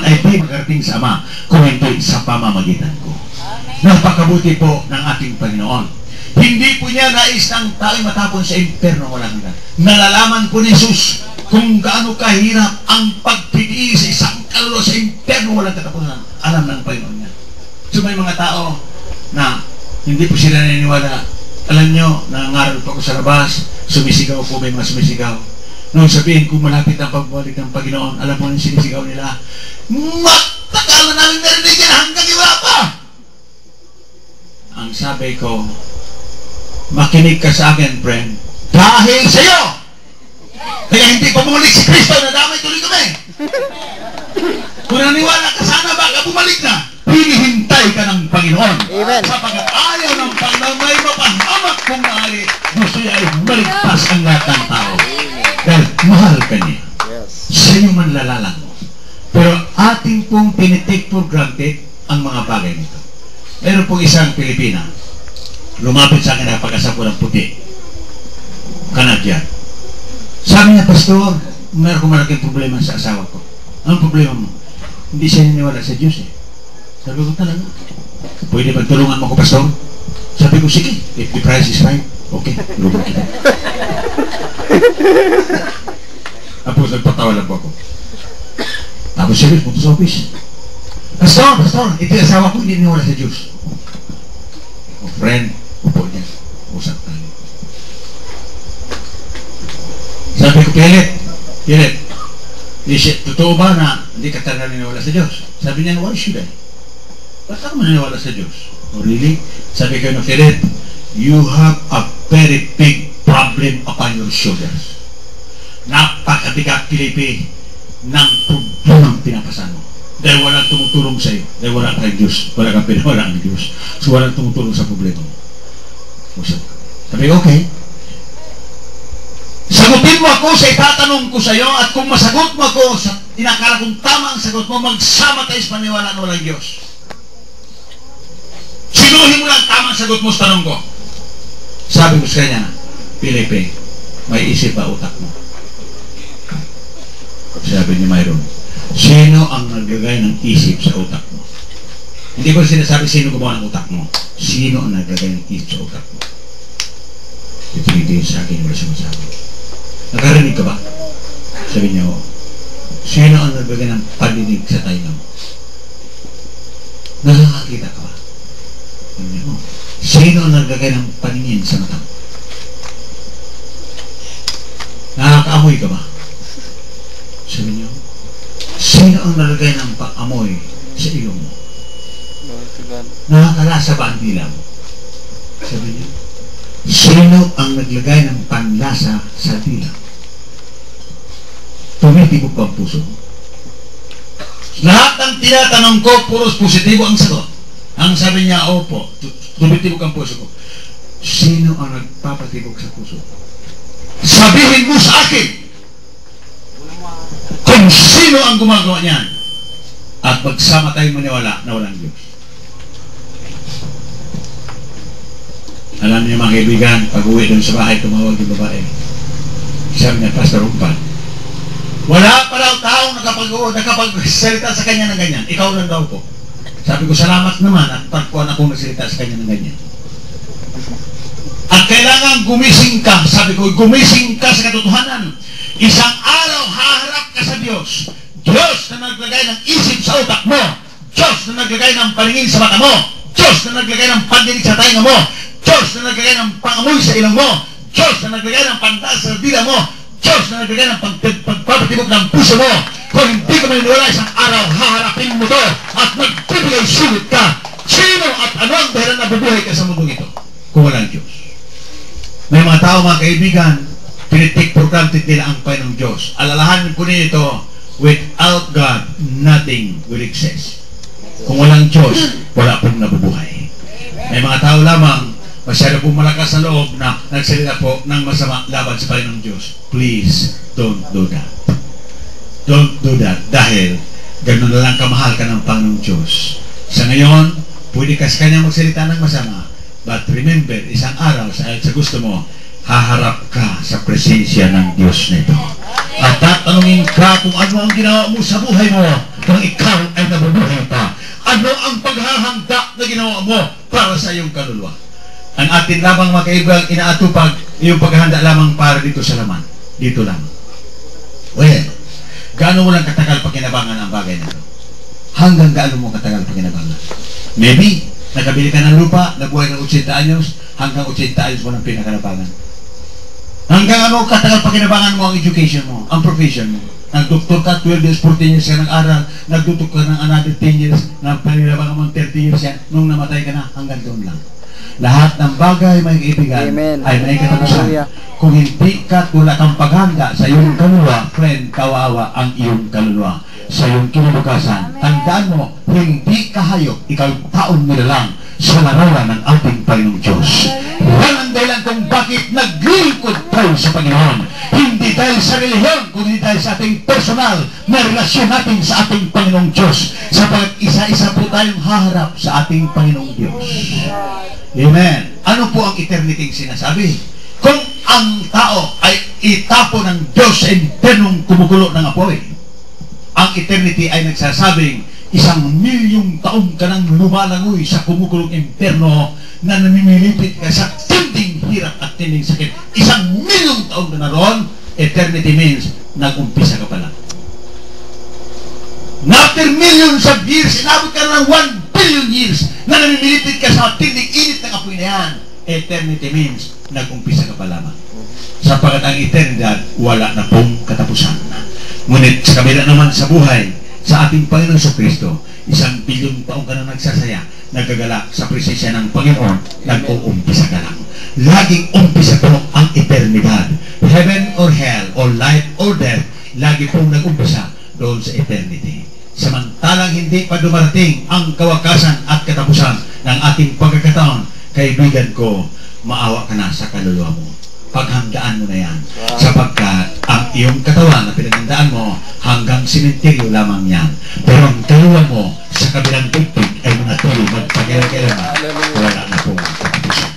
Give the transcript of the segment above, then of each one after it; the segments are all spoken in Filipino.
ay di magarating sa Ama kung hindi sa pamamagitan ko. Napakabuti po ng ating Panginoon. Hindi po niya nais ng tao'y matapon sa impyerno walang hanggan. Nalalaman po ni Jesus kung gaano kahirap ang pagpitiis sa isang kaluluwa sa impyerno walang katapusan. Alam ng Panginoon niya. So may mga tao na hindi po sila naniniwala. Alam nyo, nangangaral po ako sa labas, sumisigaw po, may mga sumisigaw. Nung sabihin kung malapit ang pagbalik ng Panginoon, alam mo yung sinisigaw nila, matagal na namin narinig yan hanggang iba pa! Ang sabi ko, makinig ka sa akin, friend, dahil sa iyo! Kaya hindi pa bumalik si Kristo, nadamay tuloy kami! Kung naniwala ka, sana baka bumalik na, hinihintay ka ng Panginoon. Amen. Sapagkat ayaw ng Panginoon may mapahamak kung maaari, gusto niya ay maligtas ang lahat ng tao. Dahil mahal ka niya. Yes. Siya yung manlalalang mo. Pero ating pong tinitake for granted ang mga bagay nito. Meron pong isang Pilipina, lumapit sa akin na pag-asapo ng puti. Canadian. Sabi niya, Pastor, meron kong malaking problema sa asawa ko. Anong problema mo? Hindi siya niniwala sa Diyos eh. Sabi ko talaga, pwede ba tulungan mo ko, Pastor? Sabi ko, sige, if the price is right, okay, tulungan kita. Tapos nagpatawa lang po ako. Tapos siya, punta sa office. Pastor, ito yung asawa ko, hindi niniwala sa Diyos. O friend, upo niya. Usap tayo. Sabi ko, Pilit, totoo ba na hindi ka talaga niniwala sa Diyos? Sabi niya, why should I? Ba't ako maniniwala sa Diyos? Oh, really? Sabi ko, Pilit, you have a very big problem upon your shoulders. Napakabigat, Pilipi, ng problemang pinapasan mo. Dahil walang tumutulong sa iyo. Dahil wala kang Diyos. Wala kang pinawala ang Diyos. So walang tumutulong sa problema mo. Sabi, okay. Sagutin mo ako sa itatanong ko sa iyo at kung masagot mo ako sa inakala kong tama ang sagot mo, magsama tayo sa paniwala na walang Diyos. Sinuhin mo lang tama ang sagot mo sa tanong ko. Sabi ko sa kanya, Pilipi, may isip ba utak mo? Sabi ni Myron, sino ang naglagay ng isip sa utak mo? Hindi ko sinasabi sino gumawa ng utak mo. Sino ang naglagay ng isip sa utak mo? Ito hindi sa akin wala siya masabi. Nakarinig ka ba? Sabi niya, sino ang naglagay ng paninig sa tainga mo? Nakakakita ka ba? Sabi niya, sino ang naglagay ng paningin sa mata mo? Nakakaamoy ka ba? Sabi niyo, sino ang nalagay ng pang-amoy sa ilong mo? Nakakalasa ba ang dila mo? Sabi niyo, sino ang naglagay ng panlasa sa dila? Tumitibok ba ang puso mo? Lahat ng tinatanong ko, puros positibo ang sagot. Ang sabi niya, opo, tumitibok ang puso ko. Sino ang nagpapatibok sa puso? Sabihin mo sa akin kung sino ang gumagawa niyan at magsama tayo maniwala na walang Diyos. Alam niyo mga kaibigan, pag-uwi doon sa bahay, tumawag yung babae. Sabi niya, Pastor Rumpal, wala pa daw taong nakapagsalita sa kanya ng ganyan. Ikaw lang daw po. Sabi ko, salamat naman at pagkuhan ako magsalita sa kanya ng ganyan. At kailangan gumising ka. Sabi ko, gumising ka sa katotohanan. Isang araw haharap ka sa Diyos. Diyos na naglagay ng isip sa utak mo. Diyos na naglagay ng paningin sa mata mo. Diyos na naglagay ng pandinig sa tainga mo. Diyos na naglagay ng pangamoy sa ilong mo. Diyos na naglagay ng pandas sa dila mo. Diyos na naglagay ng pagpapatibok ng puso mo. Kung hindi ka maniniwala, isang araw haharapin mo to at magbibigay sulit ka. Sino at ano ang dahilan na bubuhay ka sa mundong ito kung walang Diyos? May mga tao, mga kaibigan, pinitik for granted nila ang Panginoong Diyos. Alalahanin ko nito, without God, nothing will exist. Kung walang Diyos, wala pong nabubuhay. May mga tao lamang, masyado pong malakas na loob na nagsalita po ng masama laban sa Panginoong Diyos. Please, don't do that. Don't do that. Dahil, gano'n na lang kamahal ka ng Panginoong Diyos. Sa ngayon, pwede ka sa Kanya magsalita ng masama. But remember, isang araw, sa gusto mo, haharap ka sa presensya ng Diyos nito. At tatanungin ka kung ano ang ginawa mo sa buhay mo. kung ikaw ay nabubuhay pa? Ano ang paghahanda na ginawa mo para sa iyong kaluluwa? Ang atin lamang mga kaibigan, inaatupag iyong paghahanda lamang para dito sa laman. Dito lamang. Well, gaano mo lang katagal pakinabangan ang bagay na ito? Hanggang gaano mo katagal pakinabangan? Maybe, nakabili ka ng lupa, nabuhay ng 80 anyos, hanggang 80 anyos mo ng pinakalabangan. Hanggang ano katagal pakinabangan mo ang education mo, ang profession mo. Nagdoktor ka, 12 years, 14 years ka nag-aral, nagdutok ka ng another 10 years, nagpanilabangan mo 30 years yan, nung namatay ka na, hanggang doon lang. Lahat ng bagay, may kaibigan, ay may katapusan. Kung hindi ka, wala kang paghanda sa iyong kaluluwa, friend, kawawa ang iyong kaluluwa. Sa iyong kinabukasan, tandaan mo, hindi ka hayop, ikaw taong nilalang sa larawan ng ating Panginoong Diyos. Walang dahilan kung bakit naglilingkod tayo sa Panginoon. Hindi dahil sa relihiyon, kundi dahil sa ating personal na relasyon natin sa ating Panginoong Diyos. Sapagat isa-isa po tayong haharap sa ating Panginoong Diyos. Amen. Ano po ang eternity sinasabi? Kung ang tao ay itapo ng Diyos sa internong kumukulo ng apoy, ang eternity ay nagsasabing 1,000,000 taon ka nang lumalangoy sa kumukulong impyerno na namimilipit ka sa tinding hirap at tinding sakit. 1,000,000 taon ka na ron. Eternity means nag-umpisa ka pa lang. After millions of years, inabot ka na ng 1,000,000,000 years na namimilipit ka sa tinding init ng apoy na yan. Eternity means nag-umpisa ka pa lamang. Sapagat ang eternidad, wala na pong katapusan. Ngunit sa kabila naman sa buhay, sa ating Panginoon sa Kristo, 1,000,000,000 taong ka na nagsasaya, nagagala sa presensya ng Panginoon, nag-uumpisa ka lang. Laging umpisa po ang eternidad. Heaven or hell, or life or death, lagi pong nag-umpisa doon sa eternity. Samantalang hindi pa dumarating ang kawakasan at katapusan ng ating pagkakataon, kaibigan ko, maawa ka na sa kaluluwa mo. Paghandaan mo na yan. Sapagkat ang iyong katawan na pinaghandaan mo, hanggang simenteryo lamang yan. Pero ang kaluluwa mo sa kabilang tugtog ay manatuloy magpagkailan-kailanman. Wala na po ang katapusan.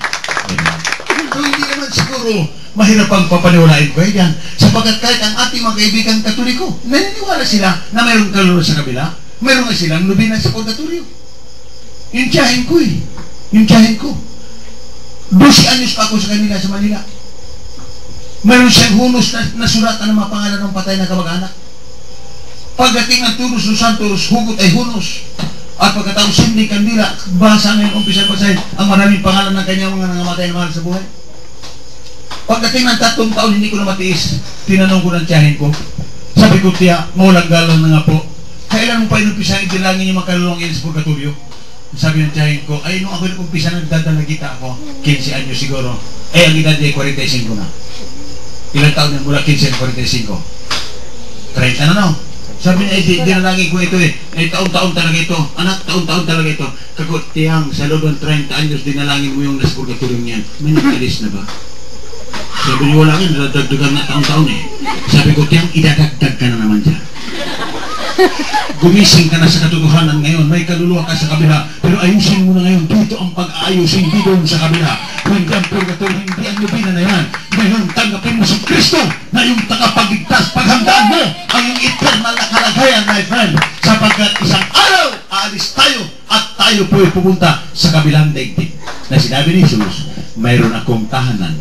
So hindi naman siguro mahirap ang papaniwalain ko yan. Sapagkat kahit ang ating mga kaibigan Katoliko, naniniwala sila na mayroong kaluluwa sa kabila. Mayroon nga silang lubinan sa purgatorio. Yung tiyahin ko eh. Yung tiyahin ko. 12 anyos pa ako sa kanila sa Manila. Mayroon siyang hunos na suratan ng mga pangalan ng patay na kamag-anak. Pagdating ng Turos dos Santos, hugot ay hunos. At pagkatapos hindi kandila, basa ngayon, umpisa-basahin ang maraming pangalan ng kanyang mga nangamatay na mahal sa buhay. Pagdating ng 3 taon, hindi ko na matiis. Tinanong ko ng tiyahin ko. Sabi ko, tiya, maulang galon na nga po. Kailan mo pa inumpisa idilangin yung makalulong sa purgatorio? Sabi ng tiyahin ko, ay nung ako inumpisa nagdadalagita ako, 15 anyos siguro. Eh, ang edad ay 45 na. Ilang taon yan mula 15 at 45? 30 na no? Sabi niya, dinalangin ko ito eh. Taon-taon talaga ito. Anak, taon-taon talaga ito. Kakot, tiyang, sa loob ng 30 anyos, dinalangin mo yung nasa purgatorio niyan. May nakalis na ba? Sabi niya, wala nga, nadagdagan na taon-taon eh. Sabi ko, tiyang, idadagdag ka na naman dyan. Gumising ka na sa katotohanan ngayon, may kaluluwa ka sa kabila, pero ayusin mo na ngayon. Dito ang pag-aayos, hindi doon sa kabila. Hindi ang purgatorio, hindi ang lubina na yan. Ngayon, tanggapin mo si Kristo na yung tagapagligtas. Paghandaan mo ang yung eternal na kalagayan, my friend. Sapagkat isang araw, aalis tayo at tayo po'y pupunta sa kabilang daigdig. Na sinabi ni Jesus, mayroon akong tahanan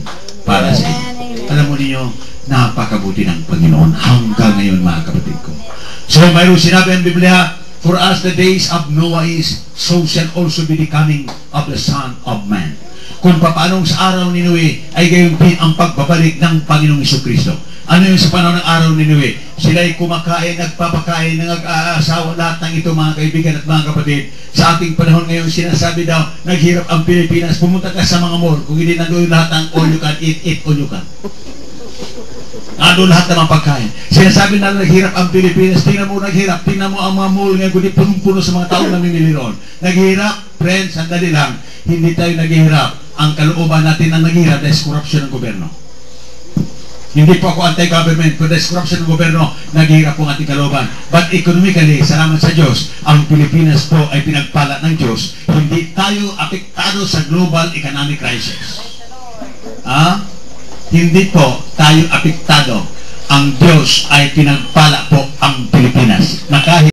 para sa inyo. Alam mo niyo, napakabuti ng Panginoon hanggang ngayon, mga kapatid ko. So mayroon sinabi ang Biblia, for us the days of Noah is, so shall also be the coming of the Son of Man. Kung paanong sa araw ni Noe ay gayon din ang pagbabalik ng Panginoong Jesucristo. Ano yung sa panahon ng araw ni Noe? Sila'y kumakain, nagpapakain, nag-aasawa, lahat ng ito mga kaibigan at mga kapatid. Sa ating panahon ngayon, sinasabi daw, naghirap ang Pilipinas, pumunta ka sa mga mall, kung hindi nandoon lahat ng all you can eat all you can. Doon lahat ng mga pagkain. Sinasabi na naghirap ang Pilipinas. Tingnan mo naghirap. Tingnan mo ang mga mall ngayon kundi punong-puno sa mga taong namimili roon. Naghirap, friends, sandali lang. Hindi tayo naghihirap. Ang kalooban natin ang naghihirap dahil corruption ng gobyerno. Hindi po ako anti-government, pero dahil corruption ng gobyerno, naghihirap po ang ating kalooban. But economically, salamat sa Diyos, ang Pilipinas po ay pinagpala ng Diyos. Hindi tayo apektado sa global economic crisis. Hindi po tayo apektado. Ang Diyos ay pinagpala po ang Pilipinas. Na kahit